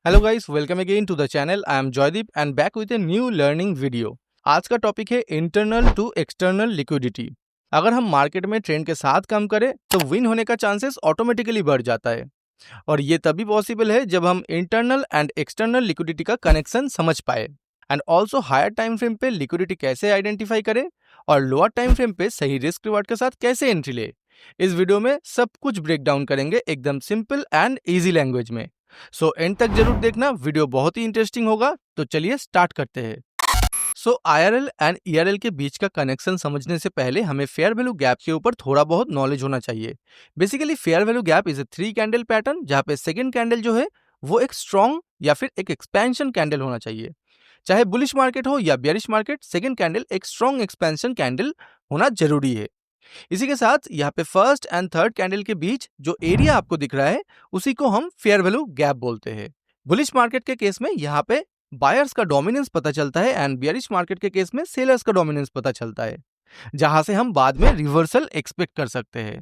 Hello guys, welcome again to the channel. I am Joydeep and back with a new learning video. आज का topic है internal to external liquidity. अगर हम market में trend के साथ काम करें तो विन होने का चांसेस ऑटोमेटिकली बढ़ जाता है, और ये तभी पॉसिबल है जब हम इंटरनल एंड एक्सटर्नल लिक्विडिटी का कनेक्शन समझ पाए, and also higher time frame पे लिक्विडिटी कैसे आइडेंटिफाई करें और लोअर टाइम फ्रेम पे सही रिस्क रिवार्ड के साथ कैसे एंट्री ले। इस वीडियो में सब कुछ ब्रेक डाउन करेंगे एकदम सिंपल एंड इजी लैंग्वेज में। सो एंड तक जरूर देखना, वीडियो बहुत ही इंटरेस्टिंग होगा। तो चलिए स्टार्ट करते हैं। सो IRL एंड ERL के बीच का कनेक्शन समझने से पहले हमें फेयर वैल्यू गैप के ऊपर थोड़ा बहुत नॉलेज होना चाहिए। Basically fair value gap is a 3 candle pattern, जहाँ पे सेकंड कैंडल जो है वो एक स्ट्रॉन्ग या फिर एक एक्सपेंशन कैंडल होना चाहिए। चाहे बुलिश मार्केट हो या बेरिश मार्केट, सेकंड कैंडल एक स्ट्रॉन्ग एक्सपेंशन कैंडल होना जरूरी है। इसी के साथ यहाँ पे फर्स्ट एंड थर्ड कैंडल के बीच जो एरिया आपको दिख रहा है उसी को हम फेयर वैल्यू गैप बोलते हैं। बुलिश मार्केट के केस में यहाँ पे बायर्स का डोमिनेंस पता चलता है एंड बियरिश मार्केट के केस में सेलर्स का डोमिनेंस पता चलता है, जहां से हम बाद में रिवर्सल एक्सपेक्ट कर सकते हैं।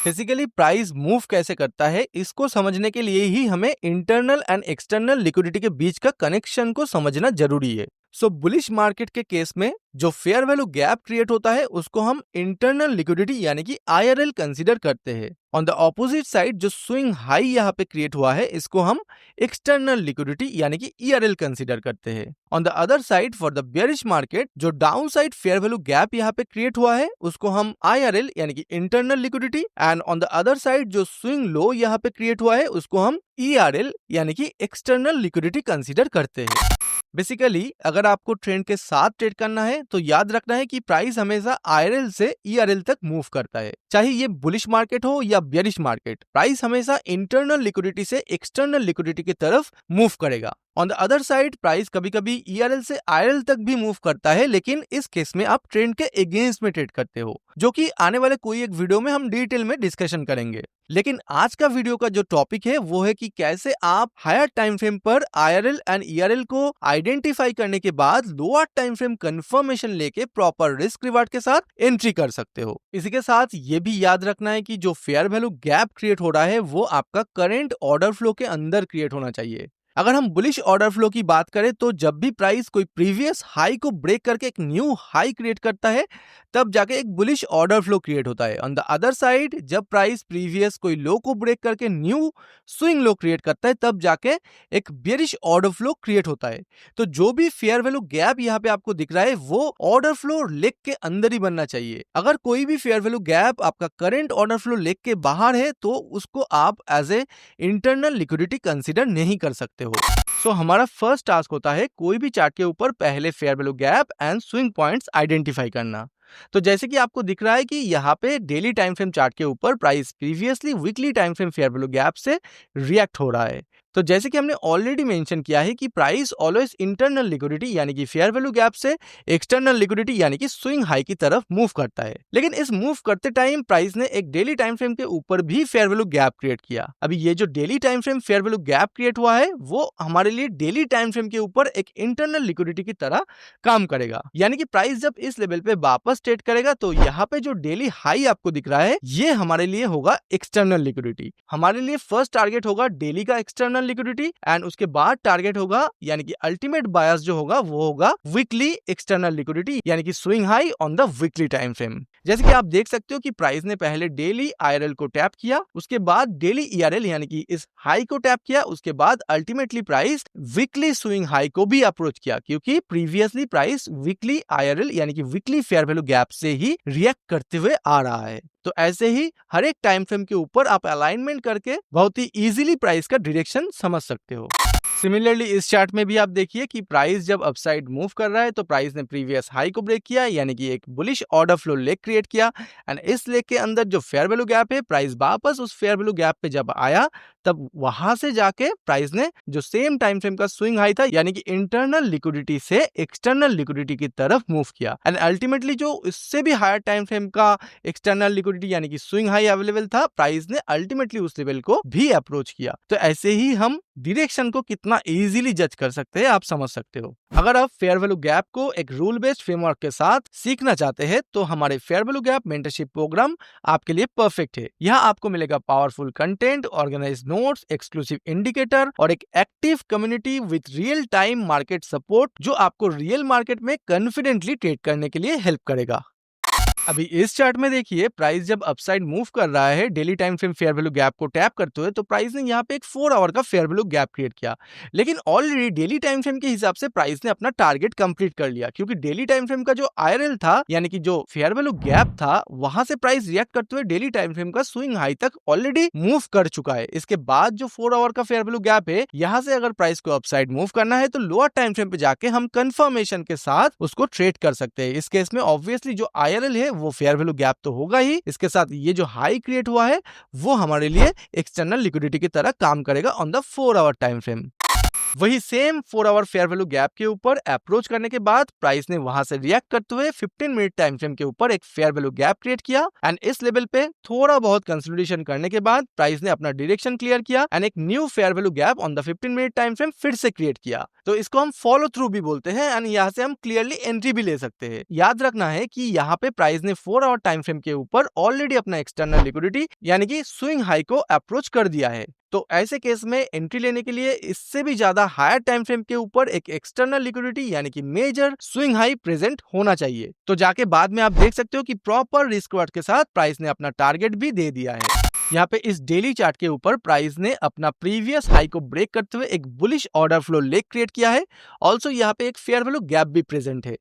बेसिकली प्राइस मूव कैसे करता है इसको समझने के लिए ही हमें इंटरनल एंड एक्सटर्नल लिक्विडिटी के बीच का कनेक्शन को समझना जरूरी है। सो बुलिश मार्केट के केस में जो फेयर वैल्यू गैप क्रिएट होता है उसको हम इंटरनल लिक्विडिटी यानी कि IRL कंसीडर करते हैं। ऑन द ऑपोजिट साइड जो स्विंग हाई यहाँ पे क्रिएट हुआ है इसको हम एक्सटर्नल लिक्विडिटी यानी कि ERL कंसीडर करते हैं। On the other side for the bearish market जो down side fair value gap यहाँ पे क्रिएट हुआ है उसको हम IRL यानी कि internal liquidity, and on the other side जो स्विंग लो यहाँ पे क्रिएट हुआ है उसको हम ERL यानी कि एक्सटर्नल लिक्विडिटी कंसीडर करते हैं। बेसिकली अगर आपको ट्रेंड के साथ ट्रेड करना है तो याद रखना है कि प्राइस हमेशा IRL से ERL तक मूव करता है। चाहे ये बुलिश मार्केट हो या बेयरिश मार्केट, प्राइस हमेशा इंटरनल लिक्विडिटी से एक्सटर्नल लिक्विडिटी की तरफ मूव करेगा। On the other side price कभी कभी ERL से IRL तक भी मूव करता है, लेकिन इस केस में आप ट्रेंड के अगेंस्ट में ट्रेड करते हो, जो कि आने वाले कोई एक वीडियो में हम डिटेल में डिस्कशन करेंगे। लेकिन आज का वीडियो का जो टॉपिक है वो है कि कैसे आप हायर टाइम फ्रेम पर IRL एंड ERL को आइडेंटिफाई करने के बाद लोअर टाइम फ्रेम कंफर्मेशन लेके प्रॉपर रिस्क रिवार्ड के साथ एंट्री कर सकते हो। इसी के साथ ये भी याद रखना है कि जो फेयर वैल्यू गैप क्रिएट हो रहा है वो आपका करंट ऑर्डर फ्लो के अंदर क्रिएट होना चाहिए। अगर हम बुलिश ऑर्डर फ्लो की बात करें तो जब भी प्राइस कोई प्रीवियस हाई को ब्रेक करके एक न्यू हाई क्रिएट करता है तब जाके एक बुलिश ऑर्डर फ्लो क्रिएट होता है। ऑन द अदर साइड जब प्राइस प्रीवियस कोई लो को ब्रेक करके न्यू स्विंग लो क्रिएट करता है तब जाके एक बेरिश ऑर्डर फ्लो क्रिएट होता है। तो जो भी फेयर वैल्यू गैप यहाँ पे आपको दिख रहा है वो ऑर्डर फ्लो लेग के अंदर ही बनना चाहिए। अगर कोई भी फेयर वैल्यू गैप आपका करंट ऑर्डर फ्लो लेग के बाहर है तो उसको आप as a internal liquidity consider नहीं कर सकते हो। सो हमारा फर्स्ट टास्क होता है कोई भी चार्ट के ऊपर पहले fair value gap and swing points identify करना। तो जैसे कि आपको दिख रहा है कि यहाँ पे डेली टाइम फ्रेम चार्ट के ऊपर price previously weekly time frame fair value gap से रिएक्ट हो रहा है। तो जैसे कि हमने ऑलरेडी मेंशन किया है कि प्राइस ऑलवेज इंटरनल लिक्विडिटी यानी कि फेयर वैल्यू गैप से एक्सटर्नल लिक्विडिटी यानी कि स्विंग हाई की तरफ मूव करता है। लेकिन इस मूव करते टाइम प्राइस ने एक डेली टाइम फ्रेम के ऊपर भी फेयर वैल्यू गैप क्रिएट किया। अभी ये जो daily time frame fair value gap create हुआ है वो हमारे लिए डेली टाइम फ्रेम के ऊपर एक इंटरनल लिक्विडिटी की तरह काम करेगा। यानी कि प्राइस जब इस लेवल पे वापस ट्रेड करेगा तो यहाँ पे जो डेली हाई आपको दिख रहा है ये हमारे लिए होगा एक्सटर्नल लिक्विडिटी। हमारे लिए फर्स्ट टारगेट होगा डेली का एक्सटर्नल लिक्विडिटी, एंड उसके बाद टारगेट होगा यानी कि अल्टीमेट बायस जो होगा वो होगा वीकली एक्सटर्नल लिक्विडिटी यानी कि swing high on the weekly time frame. जैसे कि आप देख सकते हो कि प्राइस ने पहले डेली IRL को टैप किया, उसके बाद डेली ERL यानी कि इस हाई को टैप किया, उसके बाद ultimately price weekly swing high को भी अप्रोच किया, क्योंकि प्रीवियसली प्राइस वीकली IRL यानी कि वीकली फेयर वैल्यू गैप से ही रिएक्ट करते हुए आ रहा है। तो ऐसे ही हर एक टाइम फ्रेम के ऊपर आप अलाइनमेंट करके बहुत ही इजीली प्राइस का डायरेक्शन समझ सकते हो। सिमिलरली इस चार्ट में भी आप देखिए कि प्राइस जब अपसाइड मूव कर रहा है तो प्राइस ने प्रीवियस हाई को ब्रेक किया यानी कि एक bullish order flow leg create किया, एंड इस लेग के अंदर जो फेयर वैल्यू गैप है प्राइस वापस उस फेयर वैल्यू गैप पे जब आया तब वहां से जाके प्राइस ने जो सेम टाइम फ्रेम का स्विंग हाई था यानी कि इंटरनल लिक्विडिटी से एक्सटर्नल लिक्विडिटी की तरफ मूव किया, एंड अल्टीमेटली जो इससे भी हायर टाइम फ्रेम का एक्सटर्नल लिक्विडिटी यानी कि स्विंग हाई अवेलेबल था प्राइस ने अल्टीमेटली उस लेवल को भी अप्रोच किया। तो ऐसे ही हम डायरेक्शन को कितना इजीली जज कर सकते हैं आप समझ सकते हो। अगर आप फेयर वैल्यू गैप को एक रूल बेस्ड फ्रेमवर्क के साथ सीखना चाहते हैं तो हमारे fair value gap mentorship program आपके लिए परफेक्ट है। यहाँ आपको मिलेगा powerful content, organize notes, exclusive indicator और एक active community with real time market support जो आपको रियल मार्केट में कॉन्फिडेंटली ट्रेड करने के लिए हेल्प करेगा। अभी इस चार्ट में देखिए प्राइस जब अपसाइड मूव कर रहा है daily time frame fair value gap को टैप करते हुए तो प्राइस ने यहाँ पे एक 4 आवर का फेयर वैल्यू गैप क्रिएट किया। लेकिन ऑलरेडी डेली टाइम फ्रेम के हिसाब से प्राइस ने अपना टारगेट कंप्लीट कर लिया क्योंकि डेली टाइम फ्रेम का जो आईआरएल था यानी कि जो फेयर वैल्यू गैप था वहां से प्राइस रिएक्ट करते हुए डेली टाइम फ्रेम का स्विंग हाई तक ऑलरेडी मूव कर चुका है। इसके बाद जो 4 आवर का फेयर वैल्यू गैप है यहाँ से अगर प्राइस को अपसाइड मूव करना है तो लोअर टाइम फ्रेम पे जाके हम कंफर्मेशन के साथ उसको ट्रेड कर सकते हैं। इस केस में ऑब्वियसली जो आईआरएल है वो फेयर वैल्यू गैप तो होगा ही, इसके साथ ये जो हाई क्रिएट हुआ है वो हमारे लिए एक्सटर्नल लिक्विडिटी की तरह काम करेगा on the 4 hour time frame. वही same 4 hour fair value gap के ऊपर अप्रोच करने के बाद प्राइस ने वहां से रिएक्ट करते हुए 15 मिनट टाइम फ्रेम के ऊपर एक फेयर वैल्यू गैप क्रिएट किया एंड इस लेवल पे थोड़ा बहुत कंसोलिडेशन करने के बाद प्राइस ने अपना डायरेक्शन क्लियर किया एंड एक new fair value gap on the 15 minute time frame फिर से क्रिएट किया। तो इसको हम फॉलो थ्रू भी बोलते हैं एंड यहाँ से हम क्लियरली एंट्री भी ले सकते हैं। याद रखना है कि यहाँ पे प्राइस ने 4 आवर टाइम फ्रेम के ऊपर ऑलरेडी अपना एक्सटर्नल लिक्विडिटी यानी कि स्विंग हाई को अप्रोच कर दिया है। तो ऐसे केस में एंट्री लेने के लिए इससे भी ज्यादा हायर टाइम फ्रेम के ऊपर एक एक्सटर्नल लिक्विडिटी यानी कि मेजर स्विंग हाई प्रेजेंट होना चाहिए। तो जाके बाद में आप देख सकते हो कि प्रॉपर रिस्क रिवॉर्ड के साथ प्राइस ने अपना टारगेट भी दे दिया है। यहाँ पे इस डेली चार्ट के ऊपर प्राइस ने अपना प्रीवियस हाई को ब्रेक करते हुए एक bullish order flow leg create किया है। ऑल्सो यहाँ पे एक फेयर वैल्यू गैप भी प्रेजेंट है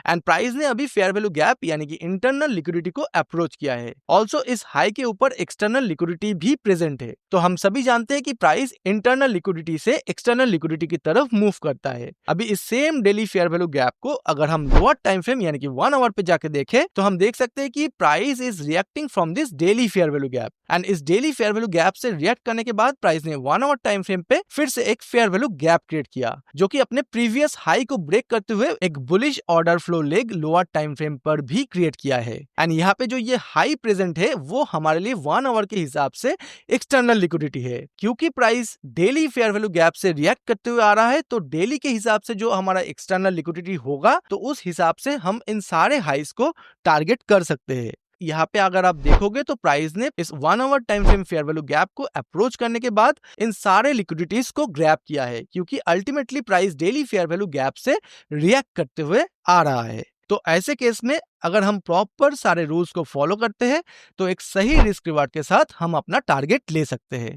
एंड प्राइस ने अभी फेयर वैल्यू गैप यानी कि इंटरनल लिक्विडिटी को अप्रोच किया है। ऑल्सो इस हाई के ऊपर एक्सटर्नल लिक्विडिटी भी प्रेजेंट है। तो हम सभी जानते हैं कि प्राइस इंटरनल लिक्विडिटी से एक्सटर्नल लिक्विडिटी की तरफ मूव करता है। अभी इस same daily fair value gap को अगर हम लोअर टाइम फ्रेम यानी कि 1 आवर पे जाके देखें तो हम देख सकते हैं कि price is reacting from this daily fair value gap and इस डेली फेयर वैल्यू गैप से रिएक्ट करने के बाद प्राइस ने 1 आवर टाइम फ्रेम पे फिर से एक फेयर वैल्यू गैप क्रिएट किया जो कि अपने प्रीवियस हाई को ब्रेक करते हुए एक bullish order flow leg lower time frame पर भी क्रिएट किया है एंड यहाँ पे जो ये हाई प्रेजेंट है वो हमारे लिए 1 आवर के हिसाब से एक्सटर्नल लिक्विडिटी है। क्योंकि price daily fair value gap से रिएक्ट करते हुए आ रहा है तो डेली के हिसाब से जो हमारा एक्सटर्नल लिक्विडिटी होगा तो उस हिसाब से हम इन सारे हाइस को टारगेट कर सकते हैं। यहाँ पे अगर आप देखोगे तो प्राइस ने इस 1 hour time frame fair value gap को अप्रोच करने के बाद इन सारे लिक्विडिटीज को ग्रैब किया है क्योंकि ultimately price daily fair value gap से रिएक्ट करते हुए आ रहा है। तो ऐसे केस में अगर हम प्रॉपर सारे रूल्स को फॉलो करते हैं तो एक सही रिस्क रिवार्ड के साथ हम अपना टारगेट ले सकते हैं।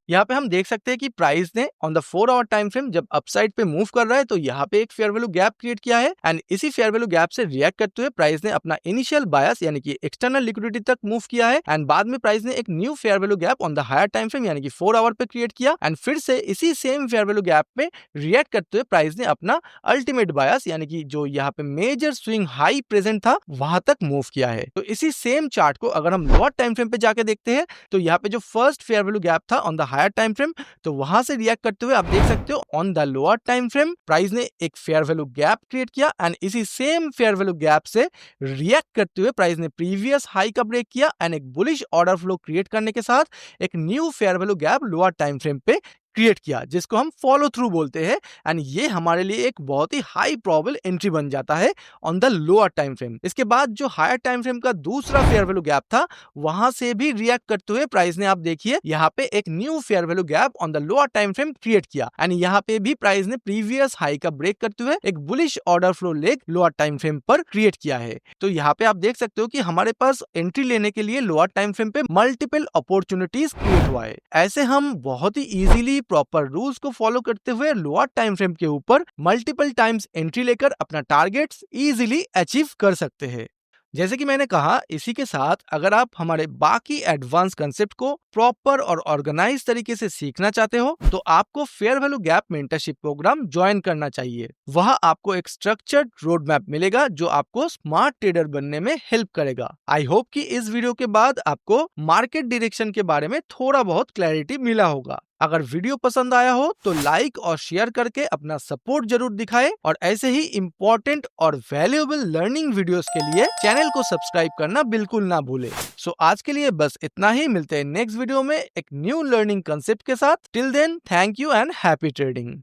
यहाँ पे हम देख सकते हैं कि प्राइस ने on the 4 hour time frame जब अपसाइड पे मूव कर रहा है तो यहाँ पे एक फेयर वैल्यू गैप क्रिएट किया है एंड इसी फेयर वैल्यू गैप से रिएक्ट करते हुए प्राइस ने अपना इनिशियल बायस यानी कि एक्सटर्नल लिक्विडिटी तक मूव किया है एंड बाद में प्राइस ने एक new fair value gap on the higher time frame यानी कि 4 आवर पे क्रिएट किया एंड फिर से इसी सेम फेयर वैल्यू गैप पे रिएक्ट करते हुए प्राइस ने अपना अल्टीमेट बायस यानी कि जो यहाँ पे मेजर स्विंग हाई प्रेजेंट था वहां तक मूव किया है। तो इसी सेम चार्ट को अगर हम लोअर टाइम फ्रेम पे जाके देखते हैं तो यहाँ पे जो फर्स्ट फेयर वैल्यू गैप था on the higher time frame तो वहां से रिएक्ट करते हुए आप देख सकते हो on the lower time frame price ने एक फेयर वैल्यू गैप क्रिएट किया एंड इसी सेम फेयर वैल्यू गैप से रिएक्ट करते हुए प्राइस ने प्रीवियस हाई का ब्रेक किया एंड एक बुलिश ऑर्डर फ्लो क्रिएट करने के साथ एक new fair value gap lower time frame पे क्रिएट किया जिसको हम फॉलो थ्रू बोलते हैं एंड ये हमारे लिए एक बहुत ही हाई प्रोबेबल एंट्री बन जाता है on the lower time frame. इसके बाद जो हायर टाइम फ्रेम का दूसरा फेयर वैल्यू गैप था वहां से भी रिएक्ट करते हुए प्राइस ने आप देखिए यहाँ पे एक new fair value gap on the lower time frame create किया एंड यहाँ पे भी प्राइस ने प्रीवियस हाई का ब्रेक करते हुए एक bullish order flow leg lower time frame पर क्रिएट किया है। तो यहाँ पे आप देख सकते हो कि हमारे पास एंट्री लेने के लिए लोअर टाइम फ्रेम पे मल्टीपल अपॉर्चुनिटीज क्रिएट हुआ है। ऐसे हम बहुत ही इजीली प्रॉपर रूल्स को फॉलो करते हुए लोअर टाइम फ्रेम के ऊपर मल्टीपल टाइम्स एंट्री लेकर अपना टारगेट्स इजीली अचीव कर सकते हैं। जैसे कि मैंने कहा इसी के साथ अगर आप हमारे बाकी एडवांस कंसेप्ट को प्रॉपर और ऑर्गेनाइज तरीके से सीखना चाहते हो तो आपको fair value gap mentorship program join करना चाहिए। वहाँ आपको एक स्ट्रक्चर्ड रोड मैप मिलेगा जो आपको स्मार्ट ट्रेडर बनने में हेल्प करेगा। आई होप कि इस वीडियो के बाद आपको मार्केट डायरेक्शन के बारे में थोड़ा बहुत क्लैरिटी मिला होगा। अगर वीडियो पसंद आया हो तो लाइक और शेयर करके अपना सपोर्ट जरूर दिखाएं और ऐसे ही इंपॉर्टेंट और वैल्यूएबल लर्निंग वीडियोस के लिए चैनल को सब्सक्राइब करना बिल्कुल ना भूलें। सो आज के लिए बस इतना ही। मिलते हैं नेक्स्ट वीडियो में एक न्यू लर्निंग कंसेप्ट के साथ। Till then thank you and happy trading.